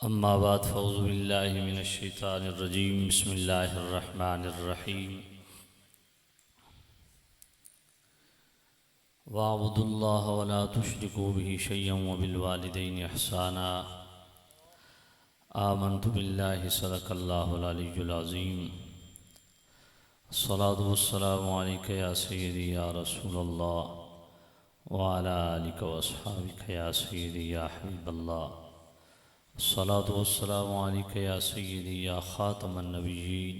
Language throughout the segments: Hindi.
अम्मा बाद फ़ौज़ु बिल्लाहि मिनश्शैतानिर्रजीम बिस्मिल्लाहिर्रहमानिर्रहीम वअब्दुल्लाह वला तुश्रिकू बिही शय्यन व बिलवालिदैनि इहसाना आमन्तु बिल्लाहि सदक़ल्लाहुल अलिय्युल अज़ीम अस्सलातु वस्सलामु अलैका या सय्यदी या रसूलल्लाह व अला आलिका व अस्हाबिका या सय्यदी या हबीबल्लाह अस्सलातु वस्सलामु अलैका या सय्यदी या ख़ातमन नबिय्यीन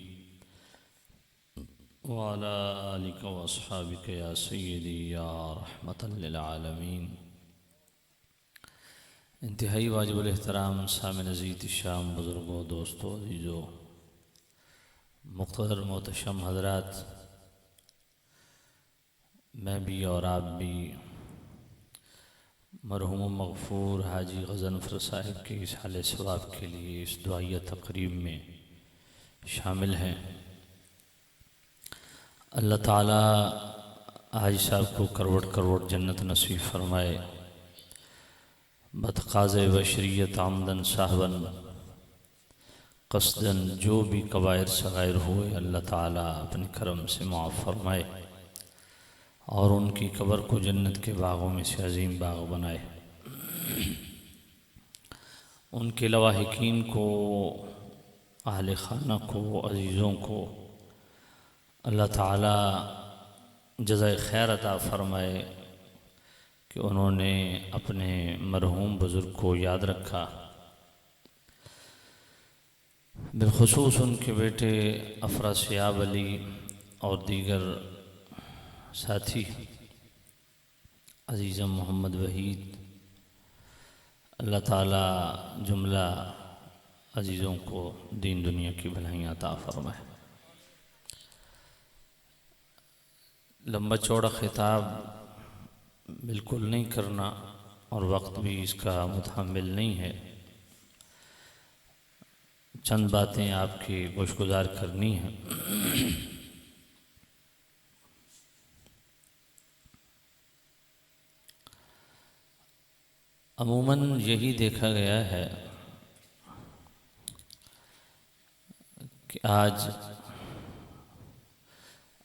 व अला आलिका व अस्हाबिका या सय्यदी या रहमतल लिल आलमीन। इंतहाई वाजिबुल एहतराम सामिन अज़ीज़ शाम बुज़ुर्गों दोस्तों अज़ीज़ों मुक़्तदर मोहतशम हज़रात, मैं भी और आप भी मरहूम मग़फ़ूर हाजी ग़ज़नफ़र साहिब के इस हाल सवाब के लिए इस दुआया तक़रीब में शामिल हैं। अल्लाह ताला हाजी साहब को करोड़ करोड़ जन्नत नसीब फ़रमाए। बतक़ाज़े बशरियत आमदन साहबन क़स्दन जो भी कबायर सग़ायर हुए अल्लाह ताला अपने करम से माफ़ फ़रमाए और उनकी कब्र को जन्नत के बाग़ों में से अज़ीम बाग़ बनाए। उनके लवाहिकीन को, अहले खाना को, अज़ीज़ों को अल्लाह ताला जज़ाए खैर अता फ़रमाए कि उन्होंने अपने मरहूम बुज़ुर्ग को याद रखा। बिलख़ुसूस उनके बेटे अफ़रासियाब अली और दीगर साथी अज़ीज़म मोहम्मद वहीद, अल्लाह ताला जुमला अज़ीज़ों को दीन दुनिया की भलाइयाँ अता फ़रमाए। लंबा चौड़ा ख़िताब बिल्कुल नहीं करना और वक्त भी इसका मुतहम्मिल नहीं है। चंद बातें आपकी गोशगुजार करनी हैं। अमूमन यही देखा गया है कि आज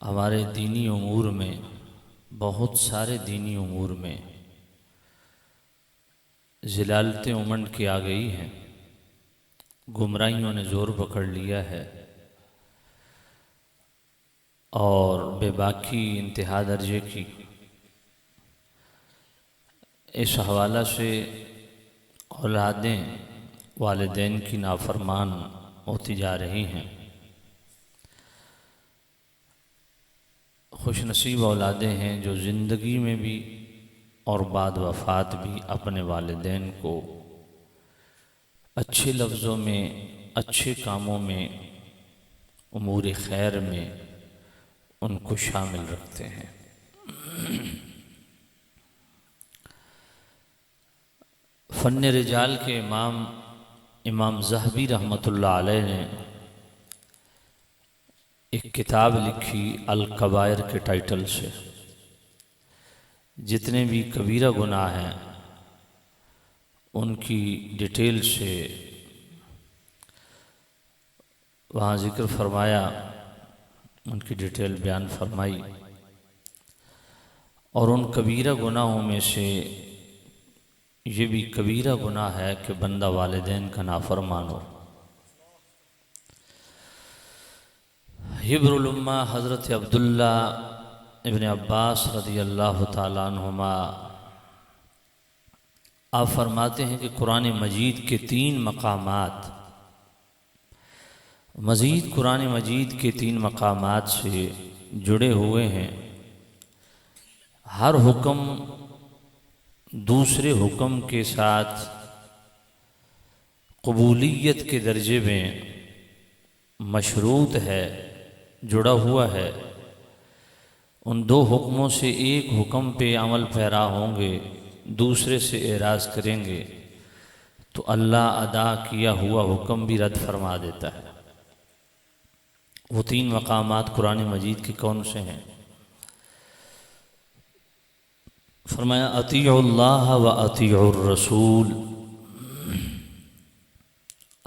हमारे दीनी उमूर में, बहुत सारे दीनी उमूर में ज़िलालतें उमंड की आ गई हैं, गुमराहियों ने ज़ोर पकड़ लिया है और बेबाकी इंतहा दर्जे की। इस हवाला से औलादें वालिदैन की नाफरमान होती जा रही हैं। खुश नसीब औलादें हैं जो ज़िंदगी में भी और बाद वफ़ात भी अपने वालिदैन को अच्छे लफ्ज़ों में, अच्छे कामों में, उमूर खैर में उनको शामिल रखते हैं। फ़न रिजाल के इमाम ज़हबी रहमतुल्लाह अलैह ने एक किताब लिखी अल कबायर के टाइटल से। जितने भी कबीरा गुनाह हैं उनकी डिटेल से वहाँ ज़िक्र फरमाया, उनकी डिटेल बयान फरमाई और उन कबीरा गुनाहों में से ये भी कबीरा गुनाह है कि बंदा वालिदैन का नाफरमान हो। हिब्रुल उम्मा हज़रत अब्दुल्ला इब्न अब्बास रज़ियल्लाहु ताला अन्हुमा आप फरमाते हैं कि कुरान मजीद के 3 मकामात, मज़ीद कुरान मजीद के 3 मकामात से जुड़े हुए हैं। हर हुक्म दूसरे हुक्म के साथ कबूलियत के दर्जे में मशरूत है, जुड़ा हुआ है। उन 2 हुक्मों से एक हुक्म पे अमल पैरा होंगे, दूसरे से एराज़ करेंगे तो अल्लाह अदा किया हुआ हुक्म भी रद्द फरमा देता है। वो 3 मकामात कुरान मजीद के कौन से हैं? फरमाया अतीउल्लाह व अतीउर रसूल,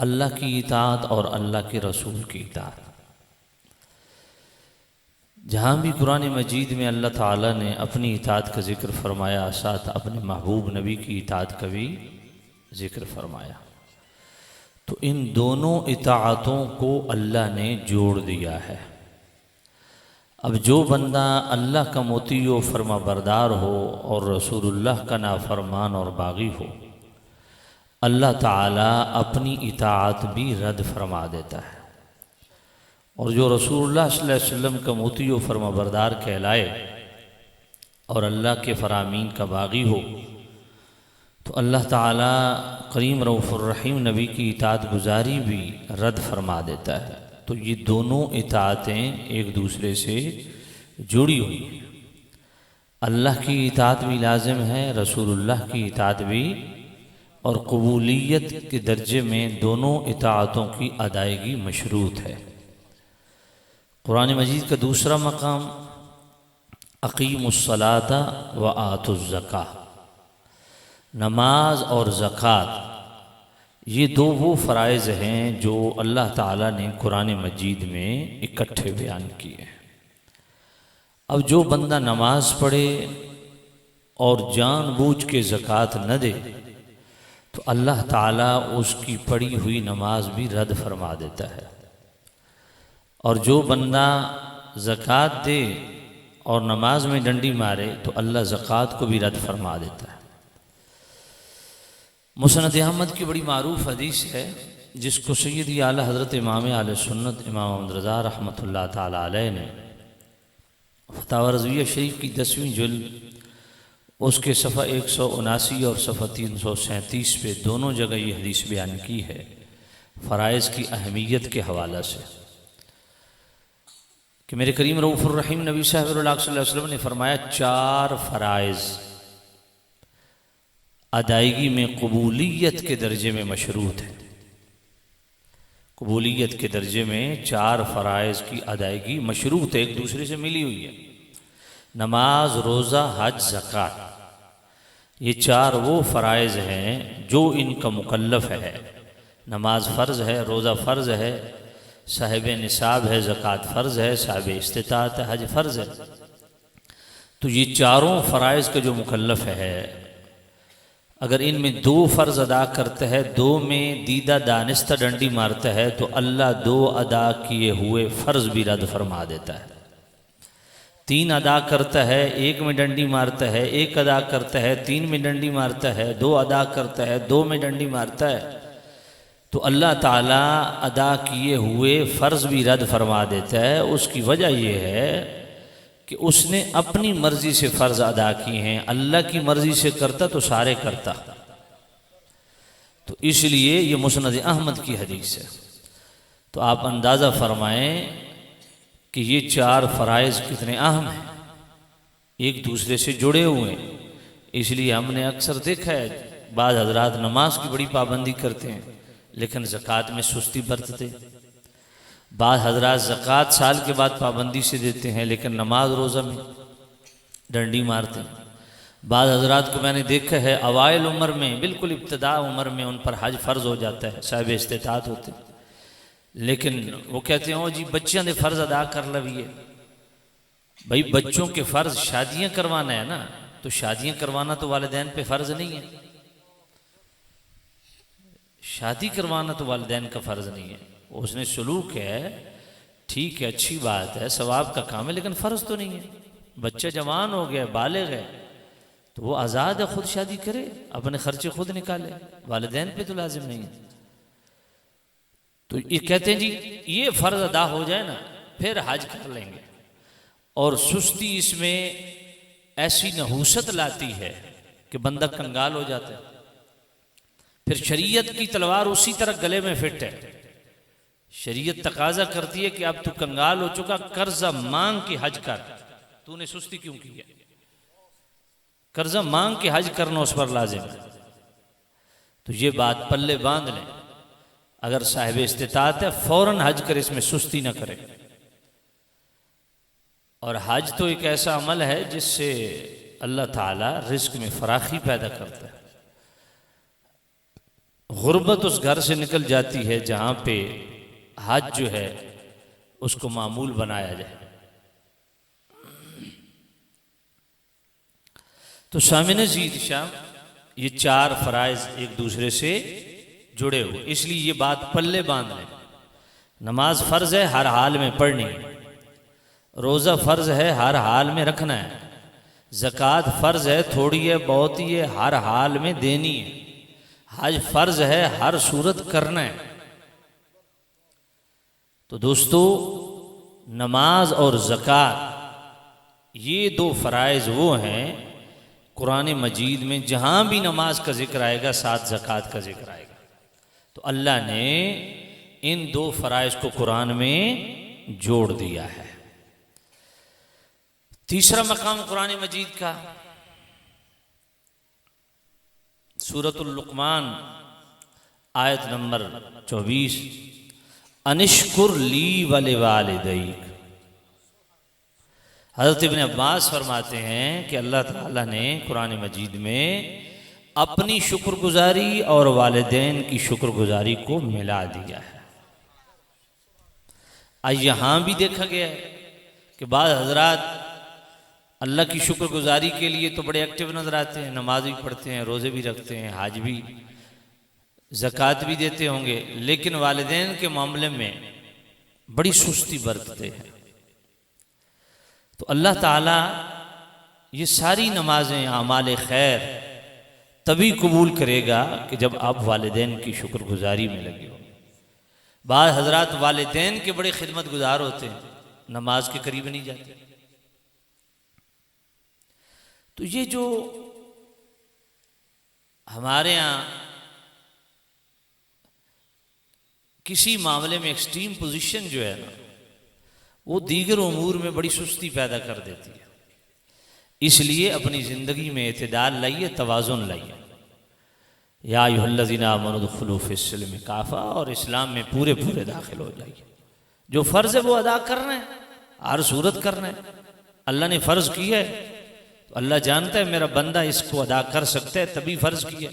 अल्लाह की इताअत और अल्लाह के रसूल की इताअत। जहाँ भी कुरान मजीद में अल्लाह ताला ने अपनी इताअत का जिक्र फरमाया, साथ अपने महबूब नबी की इताअत का भी जिक्र फरमाया, तो इन दोनों इताअतों को अल्लाह ने जोड़ दिया है। अब जो बंदा अल्लाह का मोती व फरमा बरदार हो और रसूलुल्लाह का नाफरमान और बागी हो, अल्लाह ताला अपनी इताअत भी रद्द फरमा देता है। और जो रसूलुल्लाह सल्लल्लाहु अलैहि वसल्लम का मोती व फरमा बरदार कहलाए और अल्लाह के फरामीन का बागी हो, तो अल्लाह ताला करीम रऊफ़ुर रहीम नबी की इताअत गुजारी भी रद्द फरमा देता है। तो ये दोनों इताअतें एक दूसरे से जुड़ी हुई हैं। अल्लाह की इताअत भी लाजिम है, रसूलुल्लाह की इताअत भी, और कबूलियत के दर्जे में दोनों इताअतों की अदायगी मशरूत है। कुरान मजीद का दूसरा मकाम अक़ीमुस्सलाता व आतुज़्ज़का, नमाज और ज़कात, ये दो वो फ़राइज़ हैं जो अल्लाह ताला ने कुरान मजीद में इकट्ठे बयान किए हैं। अब जो बंदा नमाज पढ़े और जानबूझ के ज़कात न दे, तो अल्लाह ताला उसकी पढ़ी हुई नमाज भी रद्द फरमा देता है। और जो बंदा ज़कात दे और नमाज में डंडी मारे, तो अल्लाह ज़कात को भी रद्द फरमा देता है। मुस्नद अहमद की बड़ी मारूफ हदीस है, जिसको सैयदी आला हज़रत इमाम आले सुन्नत इमाम अहमद रज़ा रहमतुल्लाह ताला अलैह ने फतावा रज़विया शरीफ की 10वीं जुल्द उसके सफ़ा 179 और सफ़ा 337 पे दोनों जगह ये हदीस बयान की है, फ़राइज़ की अहमियत के हवाला से, कि मेरे करीम रऊफ़ुर रहीम नबी सल्लल्लाहु अलैहि वसल्लम ने फरमाया 4 फ़राइज़ अदायगी में कबूलियत के दर्जे में मशरूत है। कबूलियत के दर्जे में 4 फ़राइज़ की अदायगी मशरूत है, एक दूसरे से मिली हुई है। नमाज, रोज़ा, हज, ज़कात, ये 4 वो फ़राइज़ हैं जो इनका मुकल्लफ़ है। नमाज फ़र्ज़ है, रोज़ा फ़र्ज़ है, साहिब निसाब है, ज़कात फ़र्ज़ है, साहिब इस्तिताअत है, हज फ़र्ज़ है। तो ये चारों फ़राइज़ का जो मुकल्लफ़ है, अगर इनमें 2 फ़र्ज़ अदा करता है, 2 में दीदा दानिस्ता डंडी मारता है, तो अल्लाह 2 अदा किए हुए फ़र्ज़ भी रद्द फरमा देता है। 3 अदा करता है, 1 में डंडी मारता है, 1 अदा करता है, 3 में डंडी मारता है, 2 अदा करता है, 2 में डंडी मारता है, तो अल्लाह ताला अदा किए हुए फ़र्ज़ भी रद्द फरमा देता है। उसकी वजह यह है कि उसने अपनी मर्ज़ी से फ़र्ज़ अदा किए हैं, अल्लाह की मर्ज़ी से करता तो सारे करता। तो इसलिए ये मुस्नद अहमद की हदीस है। तो आप अंदाज़ा फरमाएं कि ये 4 फ़राइज़ कितने अहम हैं, एक दूसरे से जुड़े हुए हैं। इसलिए हमने अक्सर देखा है, बाद हज़रात नमाज की बड़ी पाबंदी करते हैं लेकिन ज़कात में सुस्ती बरतते, बाद हज़रात ज़कात साल के बाद पाबंदी से देते हैं लेकिन नमाज रोज़ा में डंडी मारते हैं। बाद हज़रात को मैंने देखा है अवाइल उम्र में, बिल्कुल इब्तदा उम्र में उन पर हज फ़र्ज़ हो जाता है, साहिब इस्तिताअत होते, लेकिन वो कहते हैं ओ जी बच्चों ने फ़र्ज़ अदा कर लविए। भाई बच्चों के फ़र्ज़ शादियाँ करवाना है ना, तो शादियाँ करवाना तो वालिदैन पे फ़र्ज़ नहीं है, शादी करवाना तो वालिदैन का फ़र्ज़ नहीं है। उसने सलूक है, ठीक है, अच्छी बात है, सवाब का काम है, लेकिन फ़र्ज़ तो नहीं है। बच्चा जवान हो गया, बालिग़ है, तो वो आज़ाद है, खुद शादी करे, अपने खर्चे खुद निकाले, वालिदैन पे तो लाजिम नहीं है। तो ये कहते हैं जी ये फ़र्ज़ अदा हो जाए ना फिर हज कर लेंगे। और सुस्ती इसमें ऐसी नहूसत लाती है कि बंदा कंगाल हो जाता है। फिर शरीयत की तलवार उसी तरह गले में फिट है। शरीयत तकाजा करती है कि अब तू कंगाल हो चुका, कर्जा मांग के हज कर, तूने सुस्ती क्यों की है? कर्जा मांग के हज करना उस पर लाजिम है। तो ये बात पल्ले बांध लें, अगर साहिब इस्तिताअत है फौरन हज करे, इसमें सुस्ती न करे। और हज तो एक ऐसा अमल है जिससे अल्लाह ताला रिज़्क़ में फराखी पैदा करता है। गुर्बत उस घर से निकल जाती है जहाँ पे हज जो है उसको मामूल बनाया जाए। तो सामने जीद शाम ये चार फराइज एक दूसरे से जुड़े हुए, इसलिए ये बात पल्ले बांध लें। नमाज फ़र्ज़ है, हर हाल में पढ़नी है। रोज़ा फ़र्ज़ है, हर हाल में रखना है। ज़कात फ़र्ज़ है, थोड़ी है बहुत ही है, हर हाल में देनी है। हज फ़र्ज़ है, हर सूरत करना है। तो दोस्तों, नमाज और ज़कात ये दो फ़राइज़ वो हैं कुरान मजीद में जहाँ भी नमाज का जिक्र आएगा साथ ज़कात का जिक्र आएगा। तो अल्लाह ने इन दो फ़राइज़ को कुरान में जोड़ दिया है। तीसरा मकाम कुरान मजीद का सूरतुल लुक़मान आयत नंबर 24, अनिश्कुर ली वले वालिदैक। हज़रत इब्न अब्बास फरमाते हैं कि अल्लाह ताला ने कुरान मजीद में अपनी शुक्रगुजारी और वालिदैन की शुक्रगुजारी को मिला दिया है। आज यहाँ भी देखा गया है कि बाद हजरात अल्लाह की शुक्रगुजारी के लिए तो बड़े एक्टिव नजर आते हैं, नमाज भी पढ़ते हैं, रोज़े भी रखते हैं, हज भी, ज़कात भी देते होंगे, लेकिन वालिदैन के मामले में बड़ी सुस्ती बरतते हैं। तो अल्लाह ताला ये सारी नमाजें आमाल खैर तभी कबूल करेगा कि जब आप वालिदैन की शुक्रगुजारी में लगे हो। बाद हजरात वालिदैन के बड़े खिदमत गुजार होते हैं, नमाज के करीब नहीं जाते। तो ये जो हमारे यहाँ किसी मामले में एक्सट्रीम पोजीशन जो है ना, वो दीगर उमूर में बड़ी सुस्ती पैदा कर देती है। इसलिए अपनी ज़िंदगी में इत्तेदाल लाइए, तवाज़ुन लाइए। या अय्युहल्लज़ीना आमनू उदखुलू फ़िस्सिल्मि काफ़ा, और इस्लाम में पूरे पूरे दाखिल हो जाइए। जो फ़र्ज़ है वो अदा करना है, हर सूरत करना है। अल्लाह ने फ़र्ज़ किया है तो अल्लाह जानता है मेरा बंदा इसको अदा कर सकता है, तभी फ़र्ज़ किया,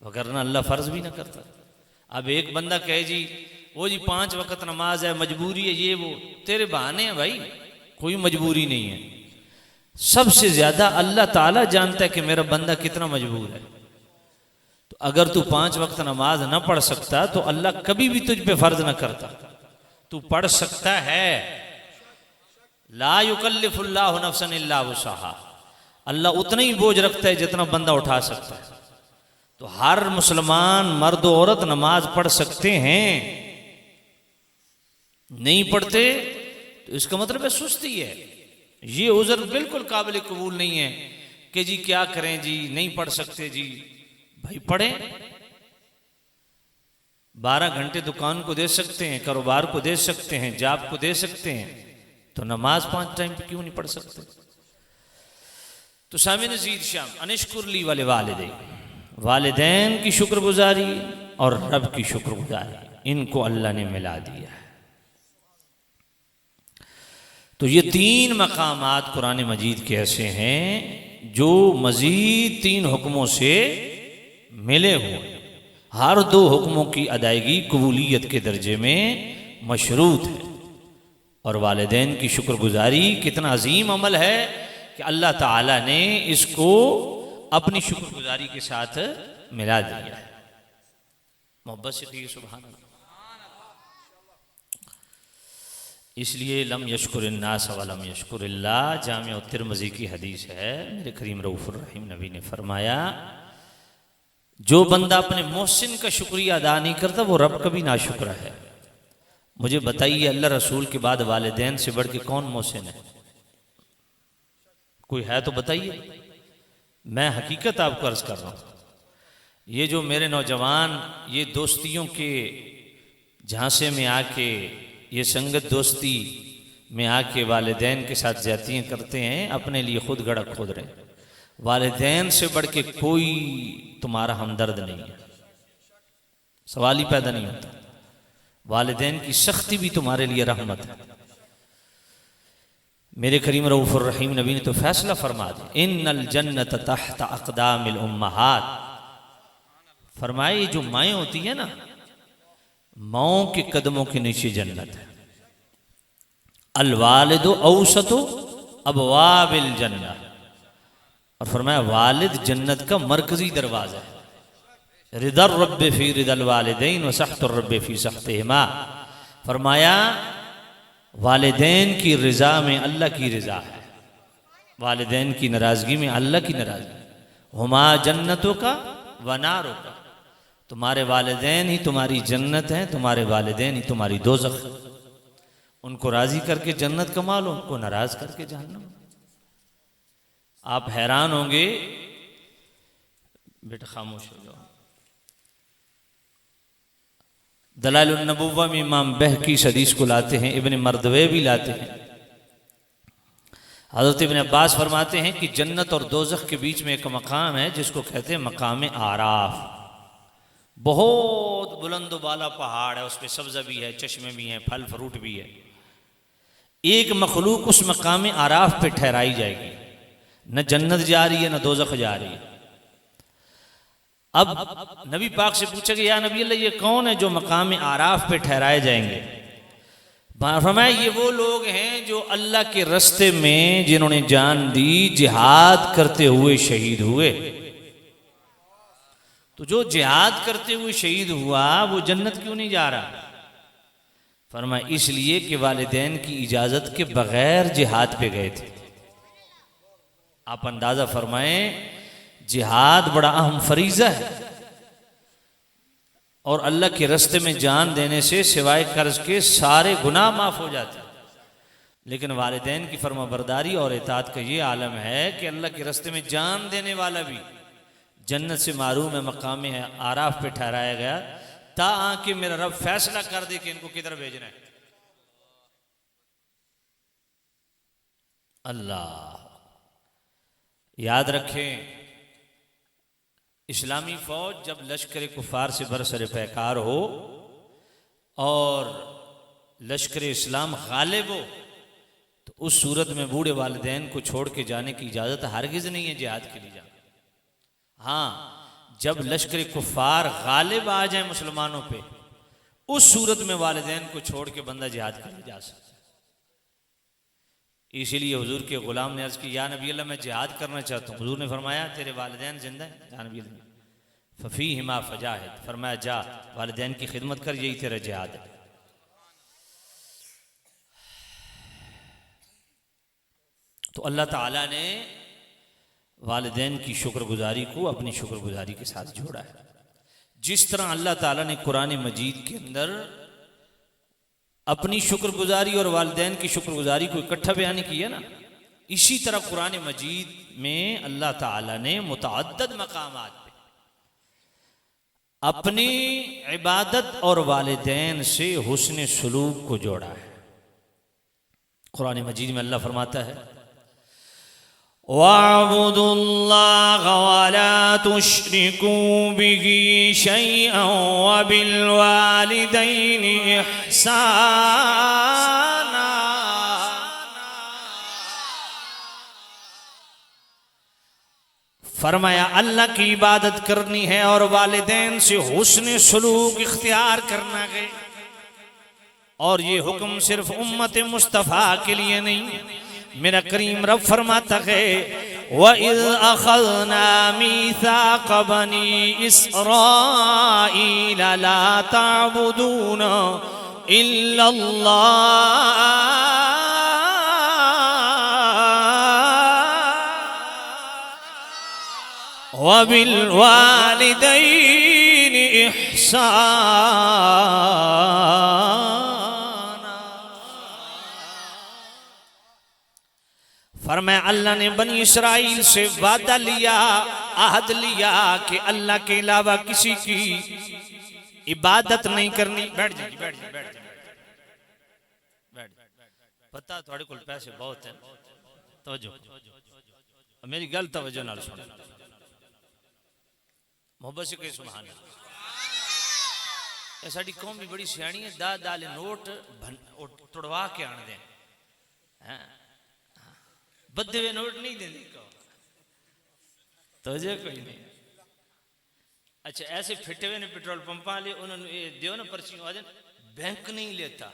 वगरना अल्लाह फ़र्ज़ भी ना करता। अब एक बंदा कहे जी वो जी 5 वक़्त नमाज है, मजबूरी है, ये वो, तेरे बहाने हैं भाई, कोई मजबूरी नहीं है। सबसे ज़्यादा अल्लाह ताला जानता है कि मेरा बंदा कितना मजबूर है। तो अगर तू 5 वक़्त नमाज ना पढ़ सकता तो अल्लाह कभी भी तुझ पे फ़र्ज़ ना करता। तू पढ़ सकता है, ला युकल्लिफुल्लाहु नफ्सन इल्ला वुसअहा, अल्लाह उतना ही बोझ रखता है जितना बंदा उठा सकता है। तो हर मुसलमान मर्द औरत नमाज पढ़ सकते हैं, नहीं पढ़ते तो इसका मतलब है सुस्ती है। ये उज़र बिल्कुल काबिल कबूल नहीं है कि जी क्या करें जी, नहीं पढ़ सकते जी। भाई पढ़ें, 12 घंटे दुकान को दे सकते हैं, कारोबार को दे सकते हैं, जॉब को दे सकते हैं, तो नमाज 5 टाइम पे क्यों नहीं पढ़ सकते। तो सामिन ज़ीद शाम अनिश्कुर ली वले वालिदैन, वालिदैन की शुक्रगुजारी और रब की शुक्रगुजारी, इनको अल्लाह ने मिला दिया है। तो ये 3 मकामात कुरान मजीद के ऐसे हैं जो मजीद 3 हुक्मों से मिले हुए, हर 2 हुक्मों की अदायगी कबूलियत के दर्जे में मशरूत है। और वालिदैन की शुक्रगुजारी कितना अजीम अमल है कि अल्लाह ताला ने इसको अपनी शुक्रगुजारी के साथ मिला दिया है। मोहब्बत से कहिए सुभान अल्लाह। इसलिए लम यशकुरिन्नास वलम यशकुरिल्लाह, जामिअ तिर्मिज़ी की हदीस है, मेरे करीम रऊफ़ुर रहीम नबी ने फरमाया, जो बंदा अपने मोहसिन का शुक्रिया अदा नहीं करता वो रब का भी नाशुक्र है। मुझे बताइए अल्लाह रसूल के बाद वालिदैन से बढ़ के कौन मोहसिन है? कोई है तो बताइए। मैं हकीकत आपको अर्ज कर रहा हूँ, ये जो मेरे नौजवान ये दोस्तियों के झांसे में आके, ये संगत दोस्ती में आके वालिदैन के साथ ज्यादतियाँ करते हैं, अपने लिए खुद गड़ा खोद रहे हैं। वालिदैन से बढ़ के कोई तुम्हारा हमदर्द नहीं है, सवाल ही पैदा नहीं होता। वालिदैन की सख्ती भी तुम्हारे लिए रहमत है। मेरे करीम रऊफ़ुर रहीम नबी ने तो फैसला फरमा दिया, इन्नल जन्नत तहत अक़दामिल उम्महात फरमाया ये जो माएँ होती है ना, माओं के कदमों के नीचे जन्नत है। अल वालिदु औसतु अबवाबिल जन्नह, और फरमाया वालिद जन्नत का मरकजी दरवाजा है। रिदर रब्बे फी रिदल वालिदैन व सख्तुर रब्बे फी सख्तिहिमा, फरमाया वालिदैन की रज़ा में अल्लाह की रज़ा है, वालिदैन की नाराज़गी में अल्लाह की नाराज़गी। हुमा जन्नतों का व नारों का, तुम्हारे वालिदैन ही तुम्हारी जन्नत हैं, तुम्हारे वालिदैन ही तुम्हारी दोज़ख। उनको राज़ी करके जन्नत कमा लो, उनको नाराज़ करके जहन्नम। आप हैरान होंगे, बेटा खामोश हो जाओ। दलाइलुन नबुव्वा में इमाम बहकी इस हदीस को लाते हैं, इब्न मरदवे भी लाते हैं। हज़रत इब्न अब्बास फरमाते हैं कि जन्नत और दोज़ख के बीच में एक मकाम है जिसको कहते हैं मकाम आराफ। बहुत बुलंद बाला पहाड़ है, उस पर सब्ज़ा भी है, चश्मे भी हैं, फल फ्रूट भी है। एक मखलूक उस मकाम आराफ पे ठहराई जाएगी, न जन्नत जा रही है न दोज़ख जा रही है। अब नबी पाक से पूछा कि या नबी अल्लाह, ये कौन है जो मकाम आराफ पे ठहराए जाएंगे? फरमाया ये वो लोग हैं जो अल्लाह के रास्ते में जिन्होंने जान दी, जिहाद करते हुए शहीद हुए। तो जो जिहाद करते हुए शहीद हुआ वो जन्नत क्यों नहीं जा रहा? फरमाया इसलिए कि वालिदैन की इजाजत के बगैर जिहाद पे गए थे। आप अंदाजा फरमाएं, जिहाद बड़ा अहम फरीज़ा है और अल्लाह के रास्ते में जान देने से सिवाय कर्ज के सारे गुनाह माफ़ हो जाते हैं। लेकिन वालिदैन की फरमाबरदारी और इताअत का ये आलम है कि अल्लाह के रास्ते में जान देने वाला भी जन्नत से मारूम है, मकाम है आराफ पे ठहराया गया, ताकि मेरा रब फैसला कर दे कि इनको किधर भेजना है। अल्लाह याद रखें, इस्लामी फौज जब लश्कर कुफार से बरसर पैकार हो और लश्कर इस्लाम गालिब हो, तो उस सूरत में बूढ़े वालिदैन को छोड़ के जाने की इजाज़त हरगिज़ नहीं है जिहाद के लिए जाना। हाँ, जब लश्कर कुफार गालिब आ जाए मुसलमानों पे, उस सूरत में वालिदैन को छोड़ के बंदा जिहाद के लिए जा सकता है। इसीलिए हुजूर के गुलाम ने अर्ज़ की, या नबी अल्लाह मैं जिहाद करना चाहता हूँ। हुजूर ने फरमाया तेरे वालिदैन जिंदा हैं? या नबी अल्लाह, फ़फ़ीहिमा फ़जाहिद, फरमाया जा वालिदैन की खिदमत कर, यही तेरा जिहाद है। तो अल्लाह ताला ने वालिदैन की शुक्रगुजारी को अपनी शुक्रगुजारी के साथ जोड़ा है। जिस तरह अल्लाह ताला ने कुरान मजीद के अंदर अपनी शुक्रगुजारी और वालिदैन की शुक्रगुजारी को इकट्ठा बयान किया ना, इसी तरह कुरान मजीद में अल्लाह ताला ने मुतअद्दिद मकामात पे अपनी इबादत और वालिदैन से हुस्न सुलूक को जोड़ा है। कुरान मजीद में अल्लाह फरमाता है, वअबुदुल्लाह वला तुश्रिकू बिही शैअन वबिल वालिदैनि इहसाना। फरमाया अल्लाह की इबादत करनी है और वालिदैन से हुस्न सलूक इख्तियार करना है। और ये हुक्म सिर्फ उम्मत मुस्तफ़ा के लिए नहीं, मेरा करीम रब फरमाता है, वइज़ अख़ज़ना मीसाक़ बनी इस्राईल ला ताबुदूना इल्लल्लाह वबिल वालिदैनि इहसाना। फरमाया अल्लाह ने बनी इसराइल से वादा लिया, आहद लिया कि अल्लाह के अलावा किसी की इबादत नहीं करनी। बैठ जाइए, बैठ जाइए, बैठ जाइए, बैठ। पता थोड़े को पैसे बहुत है, तवज्जो मेरी गल तवज्जो नाल सुनो, मोहब्बत से कहे सुभान अल्लाह। साड़ी कौम भी बड़ी सियाणी है, दा दाले नोट तोड़वा के आन दें, बदे हुए नोट नहीं देंगे, तो कोई नहीं। अच्छा ऐसे फिटे हुए ने पेट्रोल पंप वाले, उन्होंने ये दियो ना पर्ची, बैंक नहीं लेता,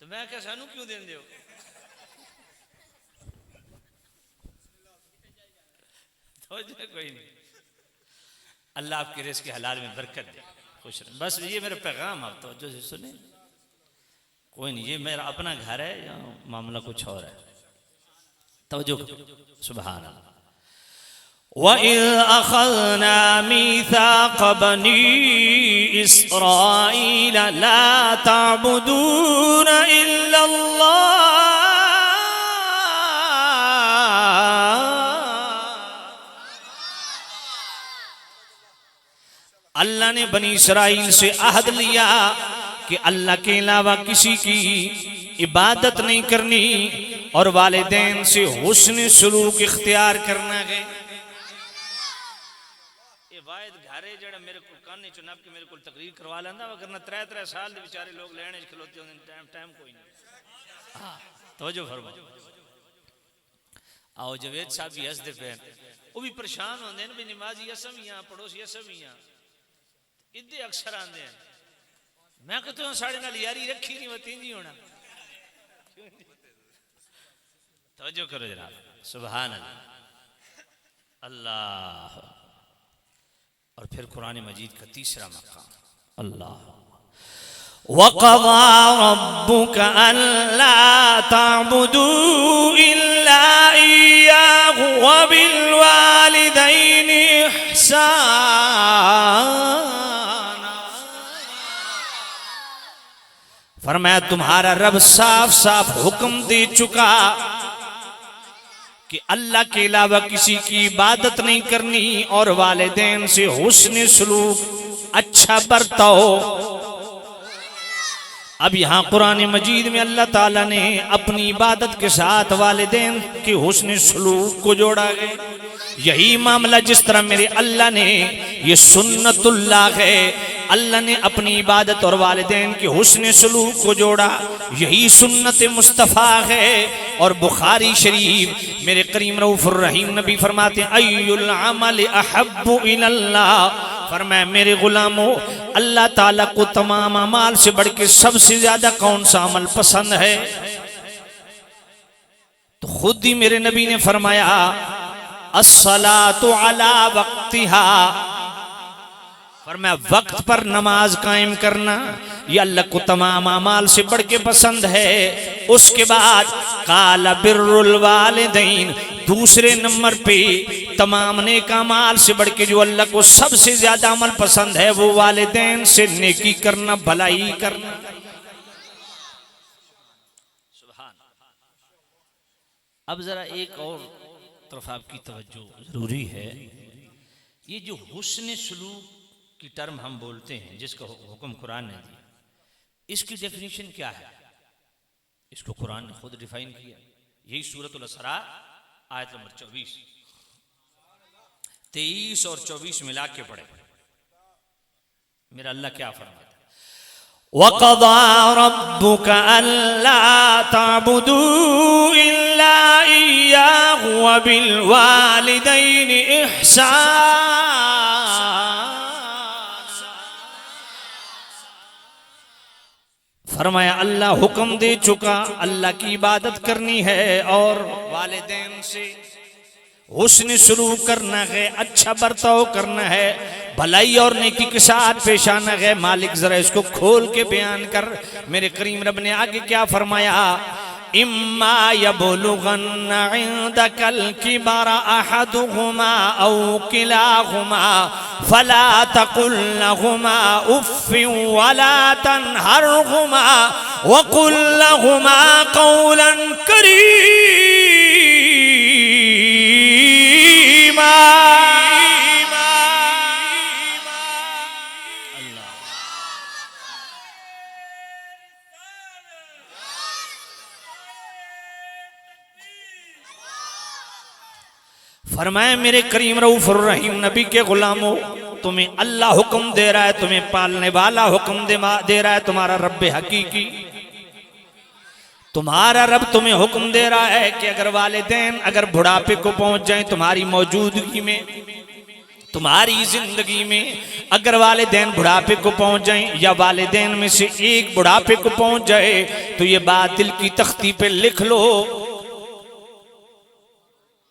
तो मैं क्या सानू क्यों देन दो। तो कोई नहीं, अल्लाह आपके रिज़्क़ के हलाल में बरकत दे, खुश रहे। बस ये मेरा पैगाम आप तवज्जो से सुने। कोई नहीं, ये मेरा अपना घर है या मामला कुछ और है। तवज्जो, सुभान अल्लाह। वइज़ अख़ज़ना मीसाक़ बनी इस्राईल ला तअबुदून इल्लल्लाह, अल्लाह ने बनी इसराइल से अहद लिया कि अल्लाह के अलावा किसी की इबादत नहीं करनी और वालिदैन से हुस्न सलूक इख्तियार करना है। ये वायद घरे जड़ा मेरे को काने चुनाव के मेरे को तकरीर करवा लेंदा, वरना 3-3 साल दे बेचारे लोग लेने खलोते होंदे, टाइम कोई नहीं। हां तवज्जो फरमाओ। आओ जवेद साहब भी हंसदे पे, वो भी परेशान होंदे ने भी नमाजी असमियां पड़ोसी असमियां इदे अक्सर आंदे हैं। मैं कहता हूं साढ़े नाल यारी रखी नहीं वती नहीं होना। तवज्जो करो जनाब, सुभान अल्लाह, अल्लाह। और फिर कुरान मजीद का तीसरा मकाम, अल्लाह, वक़ज़ा रब्बुक अल्ला तअबुदू इल्ला इय्याहु व बिल वालिदैनि इहसाना। फरमाया तुम्हारा रब साफ साफ हुक्म दे चुका कि अल्लाह के अलावा किसी की इबादत नहीं करनी और वालिदैन से हुस्न सलूक अच्छा बर्ताव। अब यहाँ कुरान मजीद में अल्लाह ताला ने अपनी इबादत के साथ वालिदैन के हुस्न सलूक को जोड़ा है। यही मामला जिस तरह मेरे अल्लाह ने, ये सुन्नतुल्लाह है, अल्लाह ने अपनी इबादत और वालिदैन के हुस्न सलूक को जोड़ा, यही सुन्नत मुस्तफ़ा है। और बुखारी शरीफ मेरे करीम रऊफ़ुर रहीम नबी फरमाते हैं अय्युल अमल अहब्बु इलल्लाह, फरमाया मेरे गुलामों अल्लाह ताला को तमाम अमाल से बढ़ के सबसे ज्यादा कौन सा अमल पसंद है? तो खुद ही मेरे नबी ने फरमाया अस्सलातु अला वक्तिहा, फरमाया वक्त पर नमाज कायम करना ये अल्लाह को तमाम अमाल से बढ़ के पसंद है। उसके बाद काला बिर्रुल वालिदैन, दूसरे नंबर पे तमाम नेक अमाल से बढ़ के जो अल्लाह को सबसे ज्यादा अमल पसंद है वो वालिदैन से नेकी करना, भलाई करना। सुभान। अब जरा एक और तरफ आपकी तवज्जो जरूरी है। ये जो हुस्न सलूक की टर्म हम बोलते हैं, जिसका हुक्म कुरान ने दिया, इसकी डेफिनेशन क्या है? इसको कुरान ने खुद डिफाइन किया। यही सूरतुल इसरा आयत नंबर 24, 23 और 24 मिला के पढ़े। मेरा अल्लाह क्या फरमाता है? वक़ज़ा रब्बुक अल्ला तअबुदू इल्ला इय्याहु व बिल वालिदैनि इहसाना। फरमाया अल्लाह हुक्म दे चुका, अल्लाह की इबादत करनी है और वालिदैन से हुस्न सलूक करना है, अच्छा बर्ताव करना है, भलाई और नेकी के साथ पेश आना है। मालिक जरा इसको खोल के बयान कर। मेरे करीम रब ने आगे क्या फरमाया? इम्मा यबलुगन्ना इंदकल किबरा अहदुहुमा औ किलाहुमा फला तकुल लहुमा उफ्फिन वला तनहरहुमा वकुल लहुमा कौलन करीमा। फरमाए मेरे करीम रऊफ़ुर रहीम नबी के गुलामों, तुम्हें अल्लाह हुक्म दे रहा है, तुम्हें पालने वाला हुक्म दे रहा है, तुम्हारा रब हकीकी, तुम्हारा रब तुम्हें हुक्म दे रहा है कि अगर वालिदैन अगर बुढ़ापे को पहुंच जाएं तुम्हारी मौजूदगी में, तुम्हारी जिंदगी में अगर वालिदैन बुढ़ापे को पहुंच जाएं या वालिदैन में से एक बुढ़ापे को पहुंच जाए तो ये बात दिल की तख्ती पे लिख लो,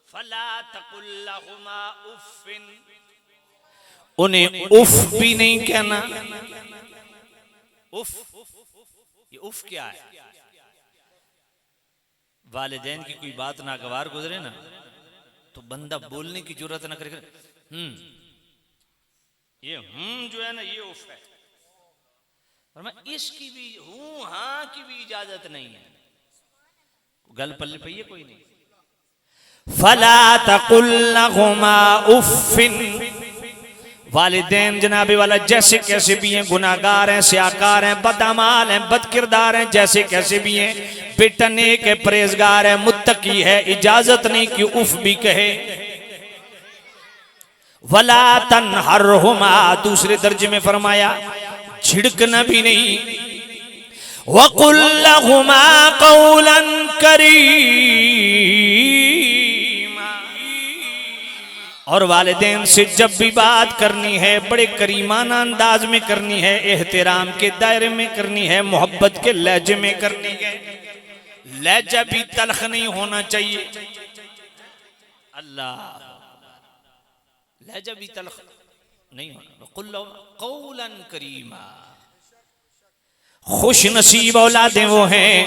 फला तकुल लहुमा उफ़्फ़िन, उन्हें उफ भी नहीं कहना। उफ, ये उफ क्या है? वालिदैन की कोई बात नागवार गुजरे ना तो बंदा बोलने की जरूरत ना करे, ये जो है ना ये उफ है, और मैं इसकी भी हाँ की भी इजाजत नहीं है। गल पल्ले पे कोई नहीं। फला तकुल लहुमा उफ़्फ़िन, वालिदैन जनाबे वाला जैसे कैसे भी हैं, गुनाहगार हैं, स्याकार हैं, बदअमाल हैं, बदकिरदार हैं, जैसे कैसे भी हैं, बेटा नेक है, परहेजगार है, मुत्तकी है, इजाजत नहीं कि उफ भी कहे। वला तनहरहुमा, दूसरे दर्जे में फरमाया झिड़कना भी नहीं। वकुल लहुमा कौलन करीमा, और वालिदैन से जब भी बात करनी है बड़े करीमाना अंदाज में करनी है, एहतराम के दायरे में करनी है, मोहब्बत के लहजे में करनी है। लहजा भी तलख नहीं होना चाहिए। अल्लाह, लहजा भी तलख नहीं होना। कौलन करीमा, खुश नसीब औलादें वो हैं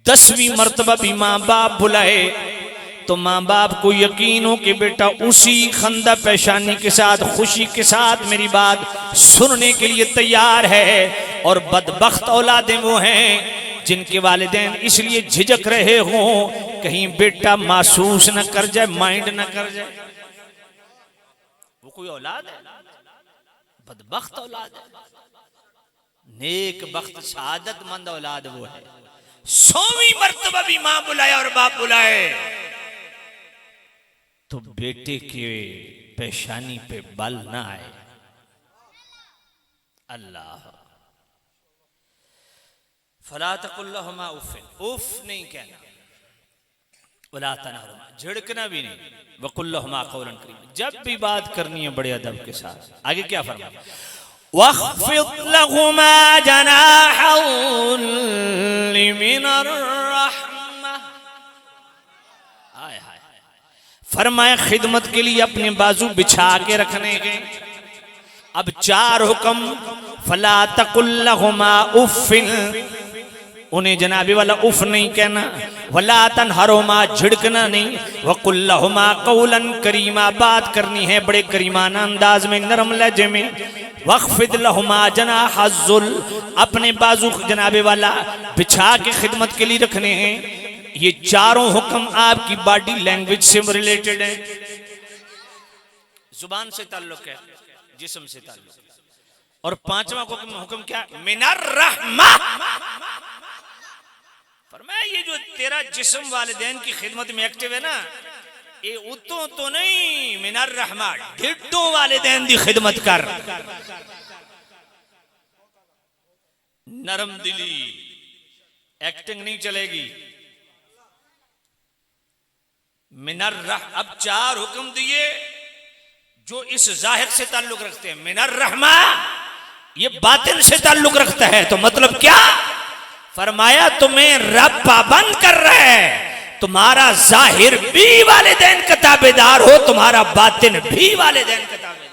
10वीं मर्तबा भी माँ बाप बुलाए तो माँ बाप को यकीन हो कि बेटा उसी खंदा पेशानी के साथ, खुशी के साथ मेरी बात सुनने के लिए तैयार है। और बदबख्त औलादें वो हैं जिनके वालिदैन इसलिए झिझक रहे हों कहीं बेटा महसूस न कर जाए, माइंड न कर जाए। वो कोई औलाद है? बदबख्त औलाद है। नेक बख्त शहादतमंद औलाद वो है 100वीं मर्तबा भी मां बुलाए और बाप बुलाए तो बेटे के पेशानी पे बल ना आए। अल्लाह, फला तकुल लहुमा उफ़्फ़िन, उफ नहीं कहना। वला तनहरुमा, झिड़कना भी नहीं। वकुल लहुमा कौलन करीमा, जब भी बात करनी है बड़े अदब के साथ। आगे क्या फरमाया? वख़्फ़िद लहुमा जनाहल मिनर रहमा, फरमाया खिदमत के लिए अपने बाजू बिछा के रखने के। अब 4 हुक्म। फला तकुल लहुमा उफ़्फ़िन, उन्हें जनाबी वाला उफ नहीं कहना। वला तनहरुमा, झिड़कना नहीं। वकुल लहुमा कौलन करीमा, बात करनी है बड़े करीमाना अंदाज में, नरम लहजे में। वख़्फ़िद लहुमा जनाहज़ुल, अपने बाजू जनाबे वाला बिछा के खिदमत के लिए रखने हैं। ये 4 हुक्म आपकी बॉडी लैंग्वेज से रिलेटेड है, जुबान से ताल्लुक है, जिस्म से ताल्लुक है। और 5वां हुक्म क्या? मिनर रहमा, फरमाया ये जो तेरा जिस्म वालिदैन की खिदमत में एक्टिव है ना, ये उतों तो नहीं, मिनर रहमा, ढिड्डों वालिदैन दी खिदमत कर। नरम दिली, एक्टिंग नहीं चलेगी। मिनर रह, अब 4 हुक्म दिए जो इस जाहिर से ताल्लुक रखते हैं। मिनर रहमा ये बातिन से ताल्लुक रखता है, तो मतलब क्या? फरमाया तुम्हें रब पाबंद कर रहा है, तुम्हारा जाहिर भी वालिदैन का ताबेदार हो, तुम्हारा बातिन भी वालिदैन का ताबेदार।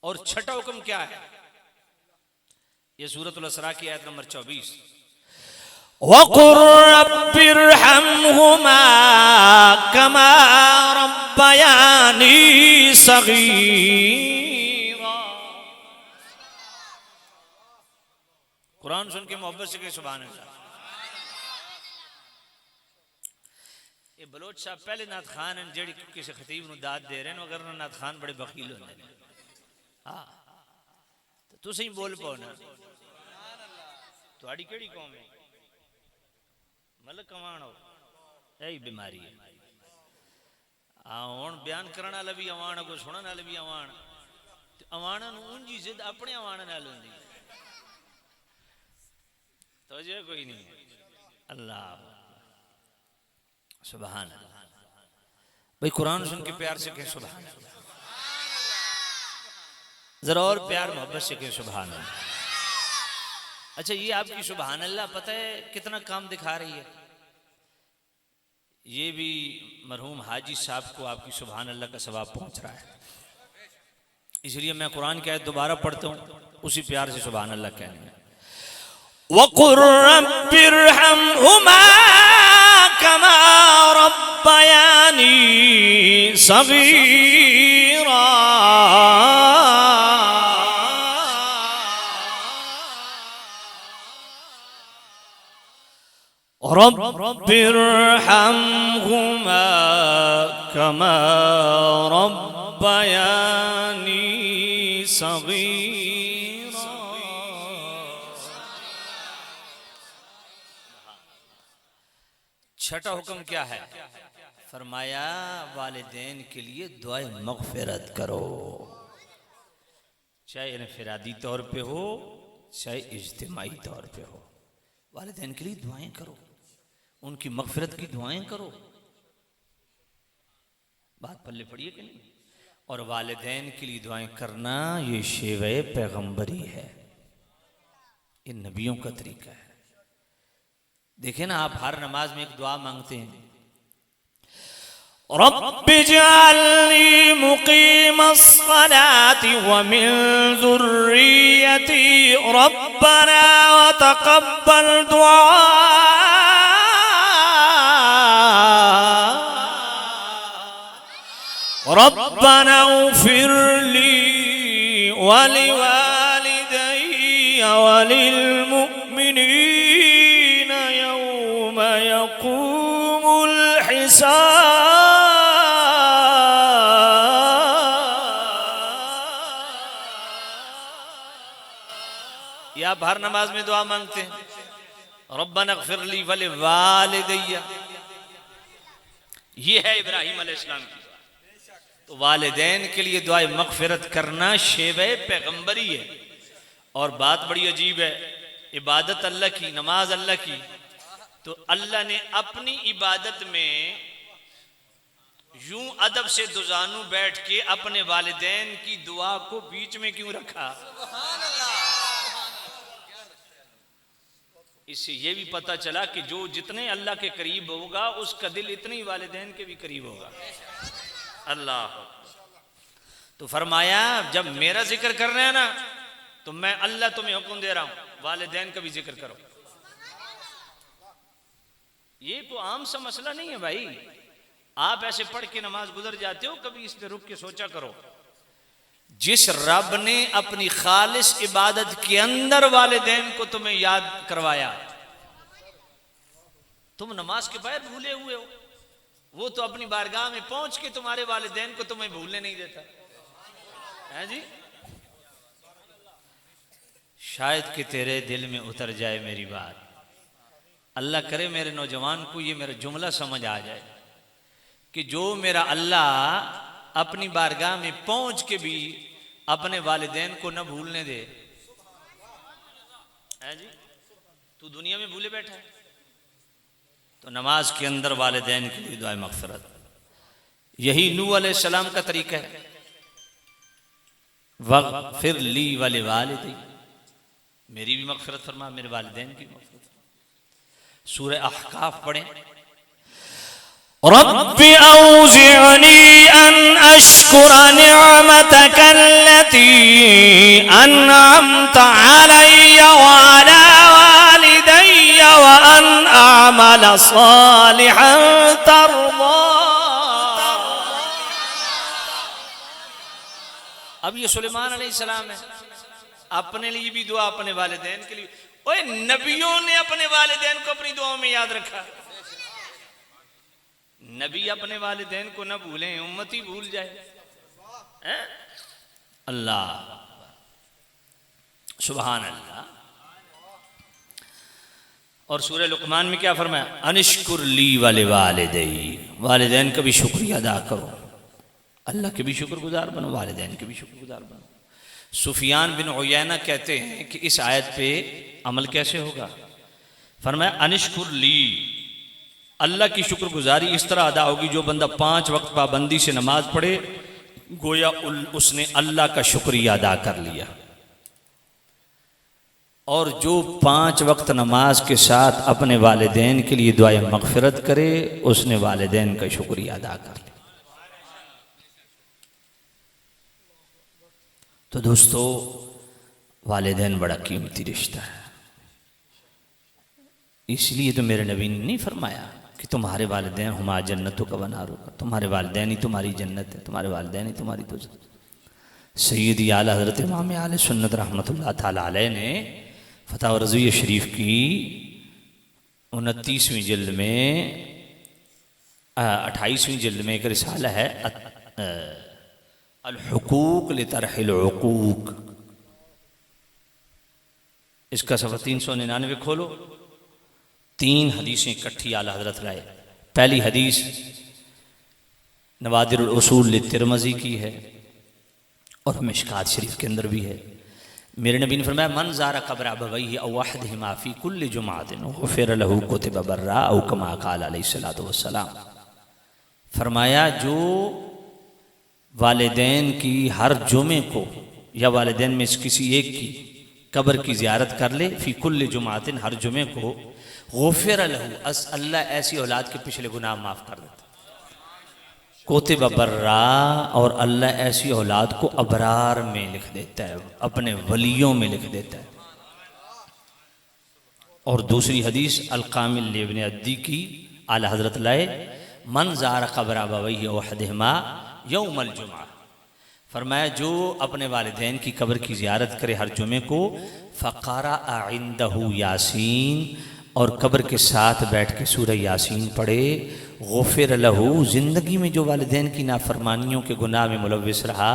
और 6ठा हुक्म क्या है? ये सूरतुल इसरा की आयत नंबर 24। वक़ुर रब्बिरहमहुमा कमा रब्बयानी सगीरा। कुरान सुन के मोहब्बत से कहे सुभान अल्लाह। ये बलोच साहब पहले नाथ खान जेड़ी किसी खतीब नु दाद दे रहे हैं, अगर नाथ खान बड़े बखील होंगे। हाँ तो तुम ही बोल पाओ ना, तुहाड़ी केड़ी कौम है? मतलब कमान हो, यही बीमारी है। हुण बयान करने वाला भी अवान, को सुनने वाले भी अवान। अवाना उंजी जिद अपने अवान नाल होंदी, तो जे कोई नहीं। अल्लाह सुभान अल्लाह। भाई कुरान सुन के प्यार से कहें सुभान अल्लाह, जरा और प्यार मोहब्बत से कहें सुभान अल्लाह। अच्छा, ये आपकी सुभान अल्लाह पता है कितना काम दिखा रही है? ये भी मरहूम हाजी साहब को आपकी सुभान अल्लाह का सवाब पहुंच रहा है। इसलिए मैं कुरान की आयत दोबारा पढ़ता हूँ, उसी प्यार से सुभान अल्लाह कहने। वक़ुर रब्बिरहम्हुमा कमा रब्बयानी सगीरा। रब्बिरहम्हुमा कमा रब्बयानी सगीरा। छठा हुक्म क्या है? फरमाया वालिदैन के लिए दुआए मगफिरत करो, चाहे इनफरादी तौर पे हो चाहे इज्तिमाई तौर पे हो। वालिदैन के लिए दुआएं करो, उनकी मगफिरत की दुआएं करो। बात पल्ले पड़ी है कि नहीं? और वालिदैन के लिए दुआएं करना ये शेवे पैगंबरी है, ये नबियों का तरीका है। देखें ना, आप हर नमाज में एक दुआ मांगते हैं, रब्बि जअलनी मुकीमस्सलाति व मिन ज़ुर्रियती रब्बना व तक़ब्बल दुआ। रब्बना इग़फ़िर ली व लिवालिदैया व लिलमुमिनीना यौम यक़ूमुल हिसाब। आप हर नमाज में दुआ मांगते हैं, रब्बना इग़फ़िर ली व लिवालिदैया। ये है इब्राहिम अलैहिस्सलाम की। तो वालिदैन के लिए दुआए मग़फ़िरत करना शेवे पैगंबरी है। और बात बड़ी अजीब है, इबादत अल्लाह की, नमाज अल्लाह की, तो अल्लाह ने अपनी इबादत में यूं अदब से दुजानू बैठ के अपने वालिदैन की दुआ को बीच में क्यों रखा? इससे ये भी पता चला कि जो जितने अल्लाह के करीब होगा उसका दिल इतने ही वालिदैन के भी करीब होगा। अल्लाह। तो फरमाया जब मेरा जिक्र कर रहे हैं ना, तो मैं अल्लाह तुम्हें हुक्म दे रहा हूं, वालिदैन का भी जिक्र करो। ये कोई आम सा मसला नहीं है भाई, आप ऐसे पढ़ के नमाज गुजर जाते हो, कभी इस पे रुक के सोचा करो। जिस रब ने अपनी खालिस इबादत के अंदर वालिदैन को तुम्हें याद करवाया, तुम नमाज के बाहर भूले हुए हो, वो तो अपनी बारगाह में पहुंच के तुम्हारे वालिदैन को तुम्हें भूलने नहीं देता है जी। शायद कि तेरे दिल में उतर जाए मेरी बात, अल्लाह करे मेरे नौजवान को ये मेरा जुमला समझ आ जाए कि जो मेरा अल्लाह अपनी बारगाह में पहुंच के भी अपने वालिदैन को न भूलने दे है जी। तू दुनिया में भूले बैठा है, तो नमाज के अंदर वालिदैन के लिए दुआए मग़फ़िरत, यही नूह अलैहिस्सलाम का तरीका है। वग़फ़िर ली व लिवालिदै, मेरी भी मग़फ़िरत फरमा, मेरे वालिदैन की मग़फ़िरत। सूरह अहकाफ पढ़ें, रब्बि औज़िअनी अन अश्कुर निअमतक अल्लती अन्अमत अलैया व अला वालिदैया व अन अअमल सालिहन तर्दा। अब ये सुलेमान अलैहिस्सलाम है, अपने लिए भी दुआ, अपने वालिदैन के लिए। ओए नबियों ने अपने वालिदैन को अपनी दुआओं में याद रखा। नबी अपने वालिदैन को न भूलें, उम्मती भूल जाए। अल्लाह, सुभान अल्लाह। और सूरह लुक़मान में क्या फरमाया? अनिश्कुर ली व लिवालिदै, वालिदैन का भी शुक्रिया अदा करो, अल्लाह के भी शुक्रगुजार बनो, वालिदैन के भी शुक्रगुजार बनो। सुफियान बिन उयैना कहते हैं कि इस आयत पे अमल कैसे होगा? फरमाया अनिश्कुर ली, अल्लाह की शुक्रगुजारी इस तरह अदा होगी, जो बंदा 5 वक्त पाबंदी से नमाज पढ़े गोया उसने अल्लाह का शुक्रिया अदा कर लिया। और जो 5 वक्त नमाज के साथ अपने वालिदैन के लिए दुआए मगफिरत करे उसने वालिदैन का शुक्रिया अदा कर लिया। तो दोस्तों, वालिदैन बड़ा कीमती रिश्ता है। इसलिए तो मेरे नबी ने नहीं फरमाया कि तुम्हारे वालिदैन हुमा जन्नतों का बना रो, तुम्हारे वालिदैन ही तुम्हारी जन्नत है, तुम्हारे वालिदैन ही तुम्हारी दोस्त। सैयदी आला हज़रत इमाम आले सुन्नत रहमतुल्लाह ताला अलैह ने फतवा रज़विय्या शरीफ की 29वीं जिल्द में 28वीं जिल्द में एक रिसाला है अल हुकूक लितरहिल उकूक। इसका सफ़ा 399 खोलो। 3 हदीसें इकट्ठी आला हज़रत लाए। पहली हदीस नवादिरुल उसूल लितिरमिज़ी की है और मिशकात शरीफ के अंदर भी है। मेरे नबी ने फरमाया मन ज़ारा क़ब्र अबवैहि औ अहदिहिमा फ़ी कुल्लि जुमअतिन गुफ़िर लहू कुतिबा बर्रा औ कमा क़ाल अलैहिस्सलातु वस्सलाम। फरमाया जो वालिदैन की हर जुमे को या वालिदैन में से किसी एक की कब्र की ज़ियारत कर ले, फ़ी कुल्लि जुमअतिन हर जुमे को, गुफ़िर लहू अल्लाह ऐसी औलाद के पिछले गुनाह माफ़ कर देता। कोतिबा बर्रा और अल्लाह ऐसी औलाद को अबरार में लिख देता है, अपने वलियों में लिख देता है। और दूसरी हदीस अल कामिल इब्न अद्दी की आला हज़रत लाए मन ज़ारा क़ब्र अबवैहि औ अहदिहिमा यौमल जुमा। फरमाया जो अपने वालिदैन की कब्र की ज़ियारत करे हर जुमे को, फ़क़रा इंदहु यासीन और कब्र के साथ बैठ के सूरह यासीन पढ़े, गुफ़िर लहू ज़िंदगी में जो वालिदैन की नाफरमानियों के गुनाह में मुलव्विस रहा,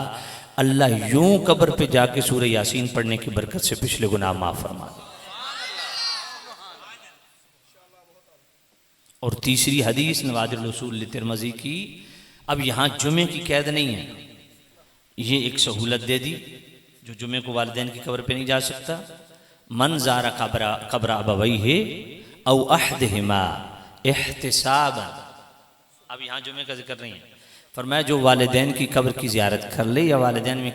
अल्लाह यूं कब्र पे जाके सूरह यासीन पढ़ने की बरकत से पिछले गुनाह माफ़ फरमा दे। और तीसरी हदीस नवादिरुल उसूल लितिरमिज़ी की। अब यहाँ जुमे की कैद नहीं है, ये एक सहूलत दे दी जो जुमे को वालिदैन की कब्र पे नहीं जा सकता। मन ज़ारा क़ब्र अबवैहि औ अहदिहिमा इहतिसाबन। अब यहाँ जुमे का जिक्र नहीं है। फरमाया जो वालिदैन की कब्र की ज़ियारत कर ले या वालिदैन में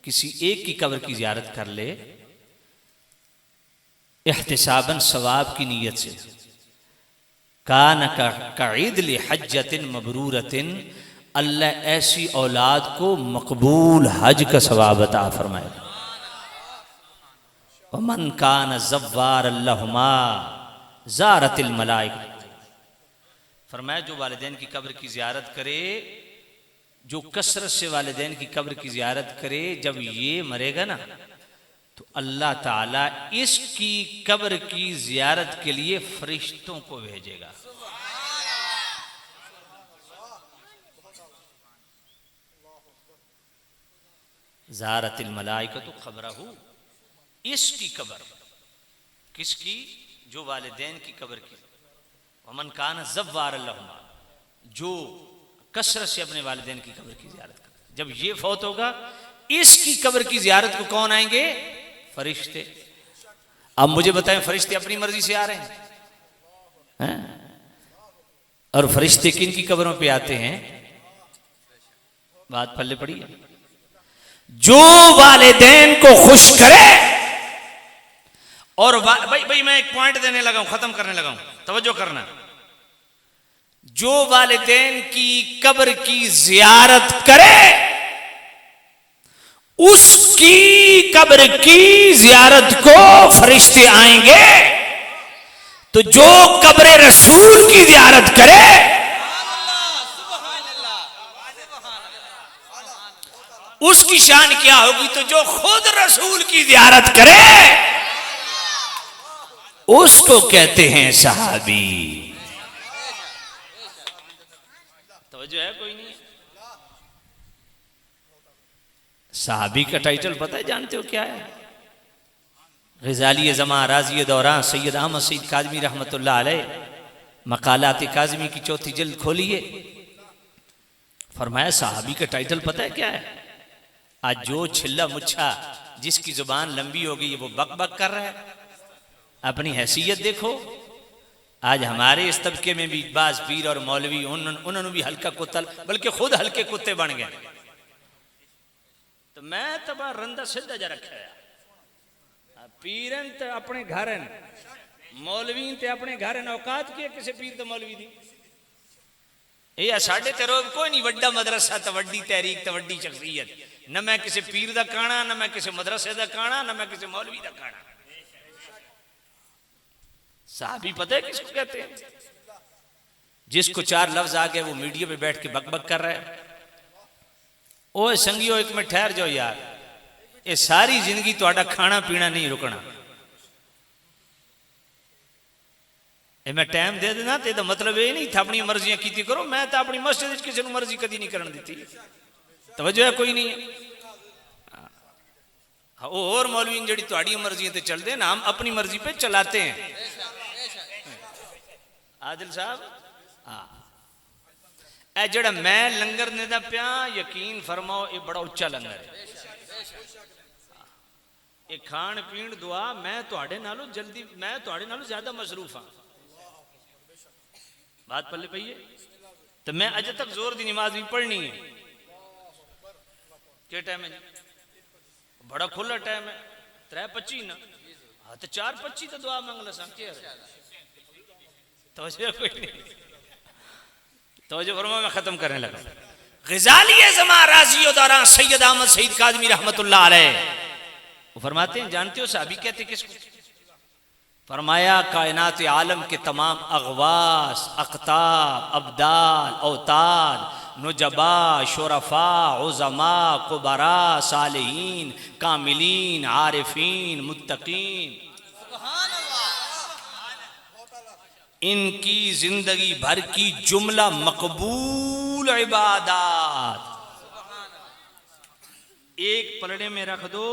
किसी एक की कब्र की ज़ियारत कर ले इहतिसाबन सवाब की नीयत से, कान कईद लि हज्जतिन मबरूरतिन अल्लाह ऐसी औलाद को मकबूल हज का सवाब अता फरमाएगा। मन कान ज़व्वार अल्लाहुमा ज़ारतिल मलाइका। फरमाया जो वालिदैन की कब्र की ज़ियारत करे, जो कसरत से वालिदैन की कब्र की ज़ियारत करे, जब ये मरेगा ना तो अल्लाह ताला इसकी कब्र की ज़ियारत के लिए फरिश्तों को भेजेगा। ज़ारतिल मलाइकतु क़ब्रहु, इसकी कब्र, किसकी? जो वालिदैन की कब्र की। वमन कान ज़व्वार लहुमा, जो कसरत से अपने वालिदैन की कब्र की ज़ियारत करता, जब ये फौत होगा इसकी कब्र की ज़ियारत को कौन आएंगे? फरिश्ते। अब मुझे बताएं, फरिश्ते अपनी मर्जी से आ रहे हैं? और फरिश्ते किन की कब्रों पे आते हैं? बात पल्ले पड़ी है। जो वालिदैन को खुश करे। और भाई मैं एक पॉइंट देने लगा हूं, खत्म करने लगा हूं, तवज्जो करना। जो वालिदैन की कब्र की ज़ियारत करे उसकी कब्र की ज़ियारत को फरिश्ते आएंगे। तो जो कब्र रसूल की ज़ियारत करे उसकी शान क्या होगी? तो जो खुद रसूल की ज़ियारत करे उसको कहते हैं सहाबी। तवज्जो है कोई नहीं? सहाबी का टाइटल पता है, जानते हो क्या है? ग़ज़ाली ज़मा राज़ी दौरान सैयद अहमद सईद काज़मी रहमतुल्लाह अलैह मक़ालात काज़मी की 4थी जिल्द खोलिए। फरमाया सहाबी का टाइटल पता है क्या है? आज जो छिल्ला मुच्छा जिसकी जुबान लंबी हो गई है वो बक बक कर रहा है, अपनी हैसियत देखो। आज हमारे इस तबके में भी बाज पीर और मौलवी उन्होंने भी हल्का कुत्ता, बल्कि खुद हल्के कुत्ते बन गए। तो मैं तबा रंदा सीधा जा रखा है, पीरन ते अपने घर हैं, मौलवी ते अपने घर हैं। औकात की किसी पीर तो मौलवी दी ये साढ़े ते रोब कोई नहीं वड्डा मदरसा तो वड्डी तहरीक तो वड्डी शख्सियत। न मैं किसी पीर दा काना, न मैं किसी मदरसे दा काना, न मैं किसी मौलवी दा काना। साहबी पता है किसको कहते हैं? जिसको चार लफ्ज आ गए वो मीडिया पे बैठ के बकबक कर रहा है। ओ संगियो एक में ठहर जाओ यार, ये सारी जिंदगी तुहाडा खाना पीना नहीं रुकना। मैं टाइम दे देना तो मतलब ये नहीं था अपनी मर्जियां की करो। मैं तो अपनी मस्जिद किसी को मर्जी कभी नहीं करने दी, तवज्जो है कोई नहीं है। हाँ और मौलवी जी थोड़ी मर्जी ते चलते हैं ना, हम अपनी मर्जी पे चलाते हैं। आदिल साहब हाँ ए जड़ा मैं लंगर ने दा पिया, यकीन फरमाओ ये बड़ा उच्चा लंगर है। ये खान पीण दुआ मैं तुहाडे नालों जल्दी, मैं तुहाडे नालों ज्यादा मसरूफ हाँ। बात पल्ले पई है तो मैं अजे तक जोर दी नमाज भी पढ़नी है। क्या टाइम है? बड़ा खुला टाइम है, 3:25 ना। हाँ तो 4:25 तो दुआ मांग ला तो फरमा मैं खत्म करने लगा। ग़ज़ाली ज़मा राज़ी दौरान सैयद अहमद सईद काज़मी रहमतुल्लाह अलैह वो फरमाते हैं, जानते हो साहबी कहते किसको? फरमाया कायनात आलम के तमाम अगवास, अक़ताब, अब्दाल, औताद, नुजबा, शुरफा, उज़मा, कुबरा, सालिहीन, कामिलीन, आरिफीन, मुत्तकीन, इनकी जिंदगी भर की जुमला मकबूल इबादत एक पलड़े में रख दो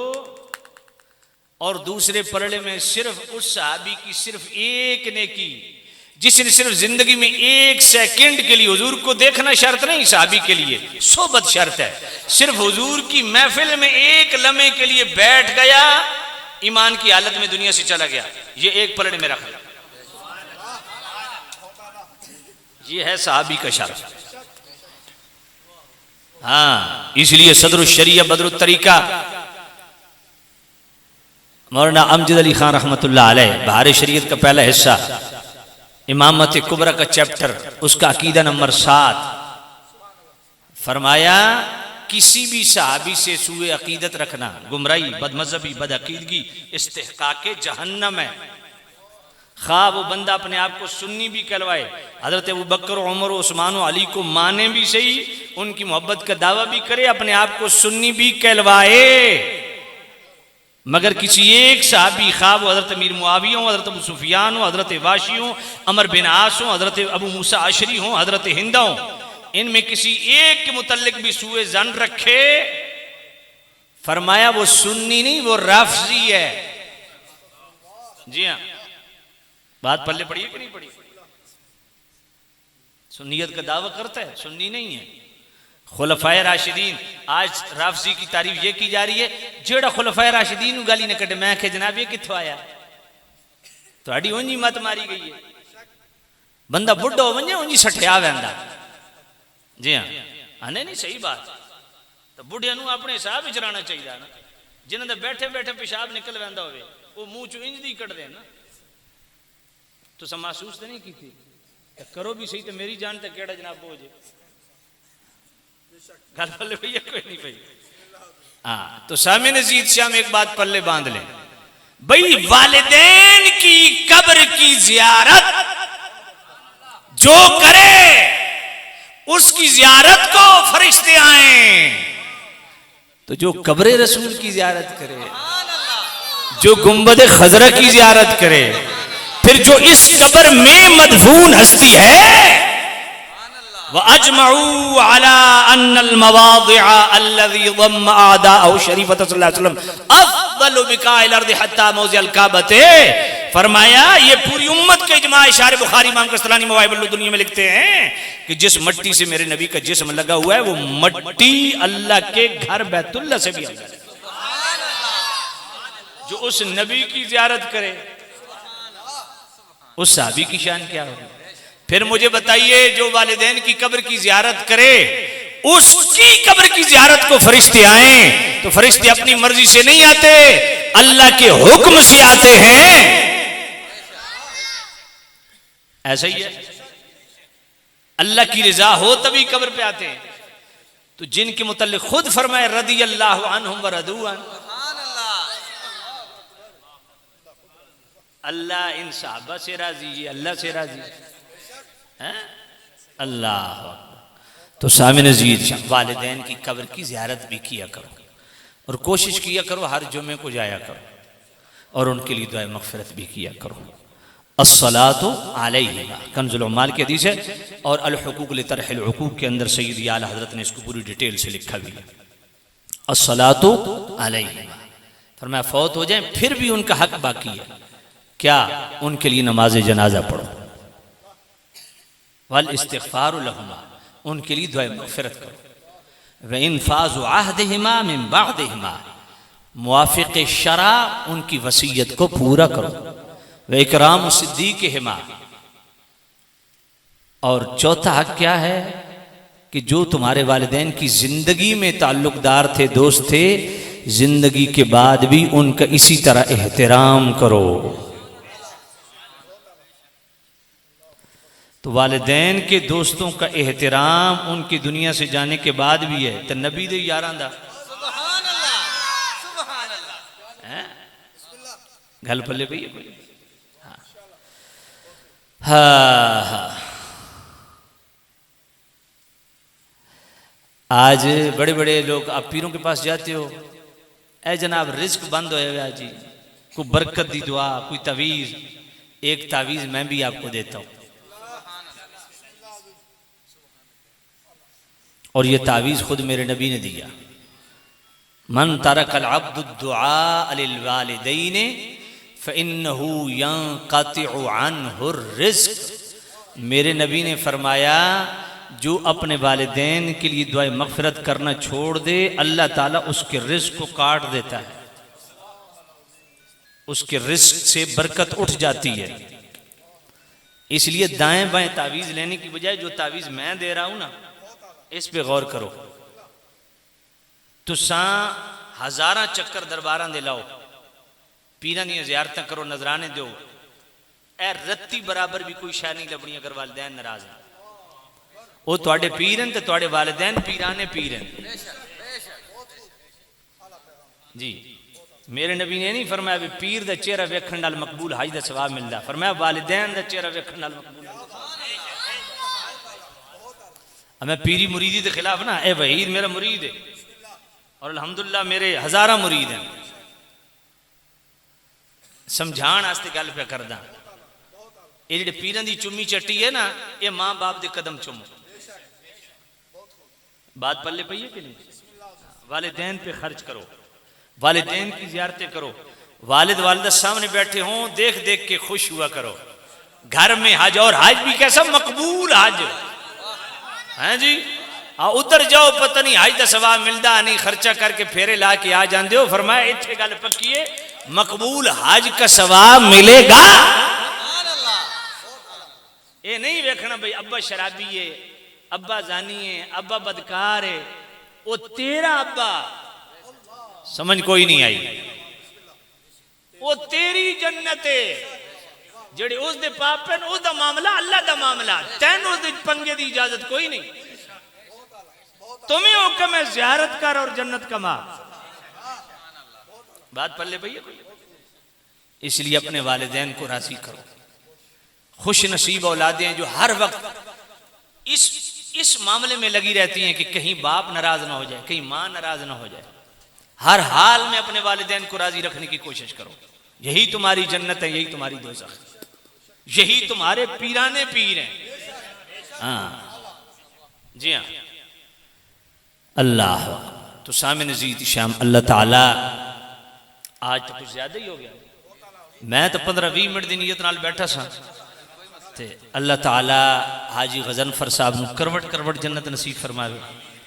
और दूसरे पलड़े में सिर्फ उस सहाबी की सिर्फ एक नेकी, जिसने सिर्फ जिंदगी में 1 सेकंड के लिए हुजूर को देखना शर्त नहीं, सहाबी के लिए सोबत शर्त है। सिर्फ हुजूर की महफिल में 1 लम्हे के लिए बैठ गया, ईमान की हालत में दुनिया से चला गया, ये एक पलड़े में रख, ये है सहाबी का शर्त। हाँ इसलिए सदरुल शरिया बदरुल तरीका मौलाना अमजद अली खान रहमतुल्लाह अलैह बहार शरीयत का पहला हिस्सा इमामत कुबरा का चैप्टर, उसका अकीदा नंबर 7 फरमाया किसी भी सहाबी से सूए अकीदत रखना गुमराही, बदमजहबी, बदअकीदगी, इस्तिहकाके जहन्नम है। खा वो बंदा अपने आप को सुन्नी भी कहलवाए, हजरत अबू बकर, उमर, उस्मान, अली को माने भी सही, उनकी मोहब्बत का दावा भी करे, अपने आप को सुन्नी भी कहलवाए, मगर किसी एक सहाबी खा वो हजरत अमीर मुआविया हो, हजरत अबू सुफियान हो, हजरत वाशी हो, अमर बिन आस हो, हजरत अबू मूसा अशरी हो, हजरत हिंदा हो, इनमें किसी एक के मुतल्लिक भी सूए जन रखे, फरमाया वो सुन्नी नहीं वो राफजी है। जी हाँ बात पल्ले पड़ी है कि नहीं पड़ी? सुन्नियत का दावा करता है, सुन्नी नहीं है। खुलफाए राशिदीन, आज राफजी की तारीफ ये की जा रही है जेड़ा खुलफाए राशिदीन गाली ने कटे, मैं के जनाब ये कित्थों आया, थोड़ी उंजी मत मारी गई है। बंदा बुढ़ा हो वंजे उंजी सठिया वैंदा। जी हाँ आने नहीं सही बात, तो बुढ़िया नूं अपने हिसाब विच रहना चाहिए ना। जिन्हां दे बैठे बैठे पेशाब निकल वैंदा होवे वो मुंह चों इंज दी कट दे ना, तो महसूस तो नहीं की थी, तो करो भी सही, तो मेरी जान तो केड़ा जनाब बोझ गल पल्ले भैया कोई नहीं भाई। हाँ तो सामे नजीद श्याम एक बात पल्ले बांध ले भाई, वालिदैन की कब्र की जियारत जो करे उसकी जियारत को फरिश्ते आए, तो जो कब्र रसूल की जियारत करे, जो गुंबद खजरा की जियारत करे, फिर जो इस कब्र में मदफून हस्ती है, व अजमऊ अला अन्नल मवादिअ अल्लज़ी ज़म्म आदाअहु शरीफत सल्लल्लाहु अलैहि वसल्लम अफ़ज़लु बिकाइल अर्ज़ हत्ता मौज़िअल काबते। फरमाया ये पूरी उम्मत के इजमा, इशारे बुखारी इमाम कस्तलानी मवाहिबुल दुनिया में लिखते हैं कि जिस मट्टी से मेरे नबी का जिस्म लगा हुआ है वो मट्टी अल्लाह के घर बैतुल्लाह से भी अफज़ल है। जो उस नबी की ज़ियारत करे उस साहबी की शान क्या होगी। फिर मुझे बताइए, जो वालिदैन की कब्र की जियारत करे उसकी कब्र की जियारत को फरिश्ते आए तो फरिश्ते अपनी मर्जी से नहीं आते, अल्लाह के हुक्म से आते हैं। ऐसा ही है, अल्लाह की रजा हो तभी कब्र पे आते हैं। तो जिनके मुतल्लिक खुद फरमाए रदी अल्लाह अन्हुम व रदू अन, अल्लाह इन साहबा से राजी है, अल्लाह से राजी है। अल्लाह। तो सामिन अजीज, वालिदैन की कब्र की ज़ियारत भी किया करो और कोशिश किया करो हर जुमे को जाया करो और उनके लिए दुआ मग़फ़िरत भी किया करो। अस्सलातु अलैहिमा कंज़ुल उम्माल की हदीस है और अल हुकूक लितरहिल हुकूक के अंदर सय्यद आला हज़रत ने इसको पूरी डिटेल से लिखा भी है। अस्सलातु अलैहिमा फरमाया फौत हो जाए फिर भी उनका हक बाकी है, क्या? उनके लिए नमाज जनाजा पढ़ो, वल इस्तिग़फ़ारु लहुमा, उनके लिए दुआ मग़फ़िरत करो, व इन्फ़ाज़ु अहदिहिमा मिन बअदिहिमा, मुवाफ़िक़ शरा उनकी वसीयत को पूरा करो, व इकराम सिद्दीक़िहिमा। और चौथा हक क्या है कि जो तुम्हारे वालिदैन की जिंदगी में ताल्लुकदार थे, दोस्त थे, जिंदगी के बाद भी उनका इसी तरह एहतराम करो। तो वालिदैन के दोस्तों का एहतराम उनकी दुनिया से जाने के बाद भी है। तो नबी दे यारां दा गल पल्ले पई है। हाँ, आज बड़े बड़े लोग, आप पीरों के पास जाते हो, ऐ जनाब रिज्क बंद होया जी, कोई बरकत दी दुआ, कोई तावीज़। एक तावीज़ मैं भी आपको देता हूँ और ये तावीज़ खुद मेरे नबी ने दिया। मन तरकल अब्दु दुआ लिल वालिदैन फ़इन्नहु यंक़तिउ अन्हु रिज़्क़। मेरे नबी ने फरमाया जो अपने वालिदैन के लिए दुआ मग़फ़िरत करना छोड़ दे, अल्लाह ताला उसके रिज़्क़ को काट देता है, उसके रिज़्क़ से बरकत उठ जाती है। इसलिए दाएं बाएं तावीज़ लेने की बजाय जो तावीज़ मैं दे रहा हूं ना, इस पे गौर करो। तुसां हज़ारां चक्कर दरबारां दे लाओ, पीरां दी ज़ियारतां करो, नजराने दो, ए रत्ती बराबर भी कोई शै नहीं लभनी अगर वालिदैन नाराज हैं। वो तुहाडे पीर हैं ते तुहाडे वालिदैन पीराने पीर हैं जी। मेरे नबी ने नहीं फरमाया भी पीर दा चेहरा वेखण नाल मकबूल हज दा सवाब मिलदा, फरमाया वालिदैन दा चेहरा वेखण नाल मकबूल। मैं पीरी मुरीदी के खिलाफ ना, ए वहीद मेरा मुरीद है और अल्हम्दुलिल्लाह मेरे हज़ारा मुरीद हैं, समझाण वास्ते गल पे करदा। ये जेडे पीरां दी चुम्मी चट्टी है ना, ये मां बाप दे कदम चुमो। बात पल्ले पई है कि नहीं? वालिदैन पे खर्च करो, वालिदैन की ज़ियारतें करो, वालिद वालिदा सामने बैठे हों, देख देख के खुश हुआ करो। घर में हज, और हज भी कैसा मकबूल हज है जी। उधर जाओ पता नहीं हज का सवाब मिलता नहीं, खर्चा करके फेरे ला के आ जाते हो। फरमाया इत्थे गल पक्की है, मकबूल हज का सवाब मिलेगा। ये नहीं वेखना भाई अब्बा शराबी है, अब्बा जानी है, अब्बा बदकार है, वो तेरा अब्बा समझ कोई नहीं आई, वो तेरी जन्नत है। जेड़े उस दे पाप है उसका मामला अल्लाह का मामला, तैन उस पंगे की इजाजत कोई नहीं। तुम्हें हुक्म है ज़ियारत कर और जन्नत कमा। बात पल्ले भैया, इसलिए अपने वालिदैन को राजी करो। खुश नसीब औलादें हैं जो हर वक्त इस मामले में लगी रहती हैं कि कहीं बाप नाराज ना हो जाए, कहीं मां नाराज ना हो जाए। हर हाल में अपने वालिदैन को राजी रखने की कोशिश करो। यही तुम्हारी जन्नत है, यही तुम्हारी दोज़ख, यही तुम्हारे पीराने पीर हैं। हाँ जी हाँ, अल्लाह। तो सामने नज़ीद शाम अल्लाह ताला, आज तो कुछ ज्यादा ही हो गया। मैं तो 15-20 मिनट की नीयत नाल बैठा सा ते अल्लाह ताला हाजी गजनफर साहब नूं करवट करवट जन्नत नसीब फरमावे।